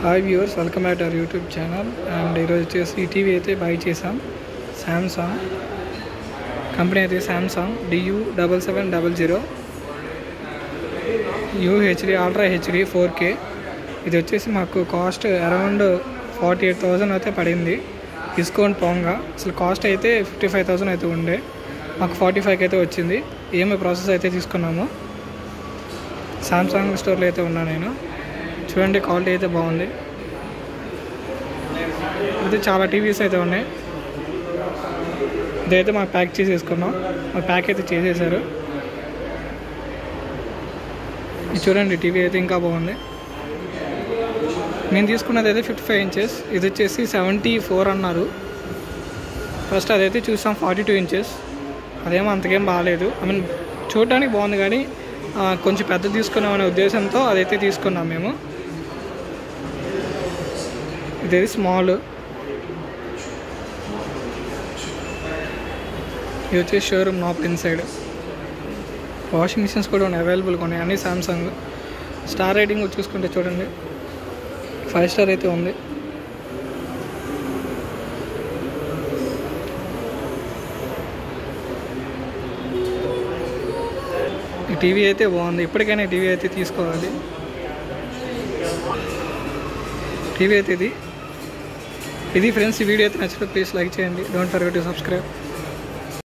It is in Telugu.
Hi viewers, welcome back to our YouTube channel. And ఈరోజు వచ్చేసి ఈ టీవీ అయితే బై చేసాం. శాంసంగ్ కంపెనీ అయితే Samsung DU7700 UHD ultra HD 4K. ఇది వచ్చేసి మాకు కాస్ట్ అరౌండ్ 48,000 అయితే పడింది డిస్కౌంట్ పోగా. అసలు కాస్ట్ అయితే 55,000 అయితే ఉండే, మాకు 45 అయితే వచ్చింది. ఈఎంఐ ప్రాసెస్ అయితే తీసుకున్నాము. శాంసంగ్ స్టోర్లో అయితే ఉన్నా నేను. చూడండి, క్వాలిటీ అయితే బాగుంది. అయితే చాలా టీవీస్ అయితే ఉన్నాయి. ఇదైతే మాకు ప్యాక్ చేసేసుకున్నాం. మాకు ప్యాక్ అయితే చేసేసారు. ఇది చూడండి, టీవీ అయితే ఇంకా బాగుంది. నేను తీసుకున్నది అయితే 55 ఇంచెస్. ఇది వచ్చేసి 74 అన్నారు. ఫస్ట్ అదైతే చూసాం 42 ఇంచెస్. అదేమో అంతకేం బాగాలేదు. చూడడానికి బాగుంది, కానీ కొంచెం పెద్ద తీసుకున్నామనే ఉద్దేశంతో అదైతే తీసుకున్నాం మేము. ఇదేది స్మాల్. ఇది వచ్చేసి showroom nap inside. Washing machines కూడా ఉన్నాయి, అవైలబుల్గా ఉన్నాయి అన్నీ శాంసంగ్. స్టార్ రేటింగ్ చూసుకుంటే చూడండి, 5 స్టార్ అయితే ఉంది. ఈ టీవీ అయితే బాగుంది. ఇప్పటికైనా టీవీ అయితే తీసుకోవాలి. టీవీ అయితే ఇది ఫ్రెండ్స్. ఈ వీడియో అయితే నచ్చితే ప్లీజ్ లైక్ చేయండి. Don't forget to subscribe.